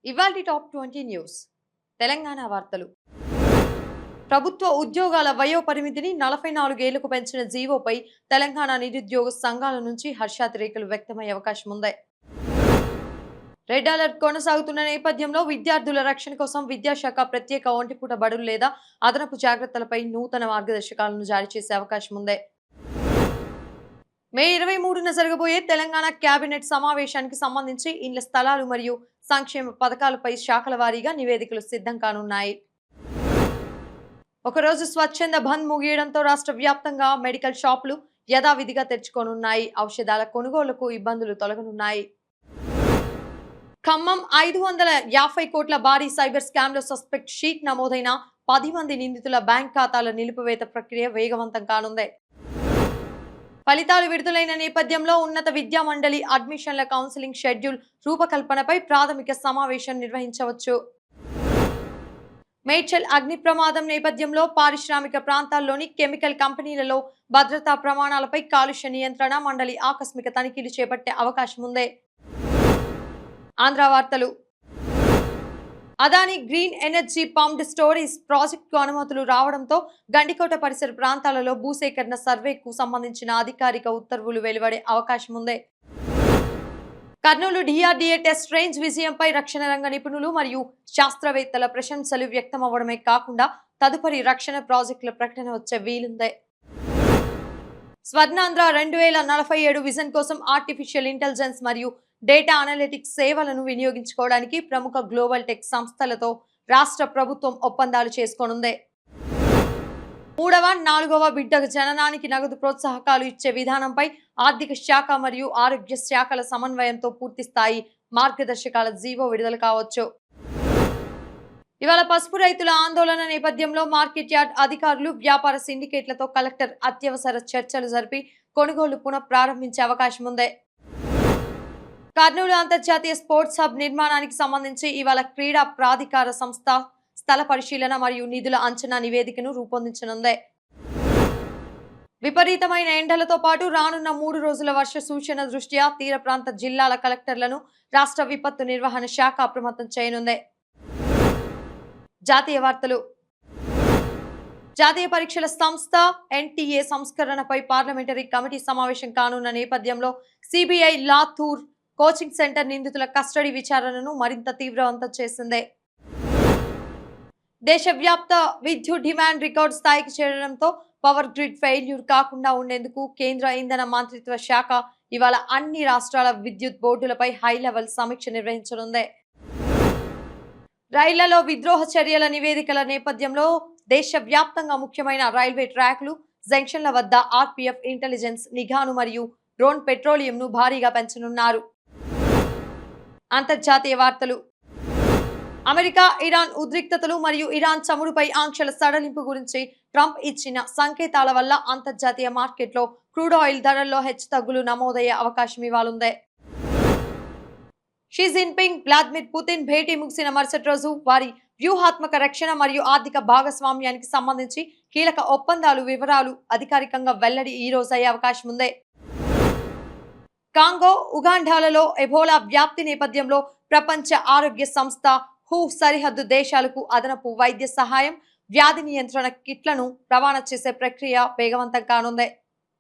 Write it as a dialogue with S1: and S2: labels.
S1: ఇవాల్టి top 20 news. Telangana వార్తలు. ప్రభుత్వ ఉద్యోగాల వయో పరిమితిని 44 ఏళ్లకు పెంచిన జీవోపై తెలంగాణ నిరుద్యోగ సంఘాల నుంచి హర్షాతిరేకలు వ్యక్తమయ్యే అవకాశం ఉంది. రెడ్ అలర్ట్ కొనసాగుతున్న నేపథ్యంలో విద్యార్థుల రక్షణ కోసం విద్యాశాఖ ప్రత్యేక ఒంటిపూట బడులు లేదా అదనపు జాగ్రత్తలపై నూతన మార్గదర్శకాలను జారీ చేసే అవకాశం ఉంది. మే 23న జరగబోయే తెలంగాణ కేబినెట్ సమావేశానికి సంబంధించి ఇండ్ల స్థలాలు మరియు సంక్షేమ పథకాలపై శాఖల వారీగా నివేదికలు సిద్ధం కానున్నాయి. ఒకరోజు స్వచ్ఛంద బంద్ ముగియడంతో రాష్ట్ర వ్యాప్తంగా మెడికల్ షాపులు యథావిధిగా తెరుచుకోనున్నాయి. ఔషధాల కొనుగోలుకు ఇబ్బందులు తొలగనున్నాయి. ఖమ్మం 550 కోట్ల భారీ సైబర్ స్కామ్ లో సస్పెక్ట్ షీట్ నమోదైన 10 మంది నిందితుల బ్యాంక్ ఖాతాల నిలిపివేత ప్రక్రియ వేగవంతం కానుంది. ఫలితాలు విడుదలైన నేపథ్యంలో ఉన్నత విద్యా మండలి అడ్మిషన్ల కౌన్సిలింగ్ షెడ్యూల్ రూపకల్పనపై ప్రాథమిక సమావేశం నిర్వహించవచ్చు. మేడ్చల్ అగ్ని ప్రమాదం నేపథ్యంలో పారిశ్రామిక ప్రాంతాల్లోని కెమికల్ కంపెనీలలో భద్రతా ప్రమాణాలపై కాలుష్య నియంత్రణ మండలి ఆకస్మిక తనిఖీలు చేపట్టే అవకాశం ఉంది. ఆంధ్ర వార్తలు. Adani green energy pumped storage ప్రాజెక్టుకు అనుమతులు రావడంతో గండికోట పరిసర ప్రాంతాలలో భూసేకరణ సర్వేకు సంబంధించిన అధికారిక ఉత్తర్వులు వెలువడే అవకాశం ఉంది. కర్నూలు డిఆర్డీఏ టెస్ట్ రేంజ్ విజయంపై రక్షణ రంగ నిపుణులు మరియు శాస్త్రవేత్తల ప్రశంసలు వ్యక్తమవ్వడమే కాకుండా తదుపరి రక్షణ ప్రాజెక్టుల ప్రకటన వచ్చే వీలుంది. స్వర్ణాంధ్ర 2047 విజన్ కోసం ఆర్టిఫిషియల్ ఇంటెలిజెన్స్ మరియు డేటా అనలిటిక్స్ సేవలను వినియోగించుకోవడానికి ప్రముఖ గ్లోబల్ టెక్ సంస్థలతో రాష్ట్ర ప్రభుత్వం ఒప్పందాలు చేసుకోనుంది. 3వ, 4వ బిడ్డ జననానికి నగదు ప్రోత్సాహకాలు ఇచ్చే విధానంపై ఆర్థిక శాఖ మరియు ఆరోగ్య శాఖల సమన్వయంతో పూర్తి స్థాయి మార్గదర్శకాల జీవో విడుదల కావచ్చు. ఇవాళ పసుపు రైతుల ఆందోళన నేపథ్యంలో మార్కెట్ యార్డ్ అధికారులు వ్యాపార సిండికేట్లతో కలెక్టర్ అత్యవసర చర్చలు జరిపి కొనుగోలు పునః ప్రారంభించే అవకాశం ఉంది. కర్నూలు అంతర్జాతీయ స్పోర్ట్స్ హబ్ నిర్మాణానికి సంబంధించి ఇవాళ క్రీడా ప్రాధికార సంస్థ స్థల పరిశీలన మరియు నిధుల అంచనా నివేదికను రూపొందించనుంది. విపరీతమైన ఎండలతో పాటు రానున్న 3 రోజుల వర్ష సూచన దృష్ట్యా తీర ప్రాంత జిల్లాల కలెక్టర్లను రాష్ట్ర విపత్తు నిర్వహణ శాఖ అప్రమత్తం చేయనుంది. జాతీయ వార్తలు. జాతీయ పరీక్షల సంస్థ ఎన్టీఏ సంస్కరణపై పార్లమెంటరీ కమిటీ సమావేశం కానున్న నేపథ్యంలో సిబిఐ లాతూర్ కోచింగ్ సెంటర్ నిందితుల కస్టడీ విచారణను మరింత తీవ్రవంతం చేసింది. దేశవ్యాప్త విద్యుత్ డిమాండ్ రికార్డు స్థాయికి చేరడంతో పవర్ గ్రిడ్ ఫెయిల్యూర్ కాకుండా ఉండేందుకు కేంద్ర ఇంధన మంత్రిత్వ శాఖ ఇవాళ అన్ని రాష్ట్రాల విద్యుత్ బోర్డులపై హై లెవెల్ సమీక్ష నిర్వహించనుంది. రైళ్లలో విద్రోహ చర్యల నివేదికల నేపథ్యంలో దేశవ్యాప్తంగా ముఖ్యమైన రైల్వే ట్రాక్లు జంక్షన్ల వద్ద ఆర్పీఎఫ్ ఇంటెలిజెన్స్ నిఘాను మరియు డ్రోన్ పెట్రోలియంను భారీగా పెంచనున్నారు. అంతర్జాతీయ వార్తలు. అమెరికా ఇరాన్ ఉద్రిక్తతలు మరియు ఇరాన్ చమురుపై ఆంక్షల సడలింపు గురించి ట్రంప్ ఇచ్చిన సంకేతాల వల్ల అంతర్జాతీయ మార్కెట్లో క్రూడ్ ఆయిల్ ధరల్లో హెచ్చుతగ్గులు నమోదయ్యే అవకాశం ఇవాళుంది. షీ జిన్పింగ్ వ్లాదిమిర్ పుతిన్ భేటీ ముగిసిన మరుసటి రోజు వారి వ్యూహాత్మక రక్షణ మరియు ఆర్థిక భాగస్వామ్యానికి సంబంధించి కీలక ఒప్పందాలు వివరాలు అధికారికంగా వెల్లడి ఈ రోజు అయ్యే అవకాశం ఉంది. కాంగో, ఉగాండాలలో ఎబోలా వ్యాప్తి నేపథ్యంలో ప్రపంచ ఆరోగ్య సంస్థ హూ సరిహద్దు దేశాలకు అదనపు వైద్య సహాయం, వ్యాధి నియంత్రణ కిట్లను రవాణా చేసే ప్రక్రియ వేగవంతం కానుంది.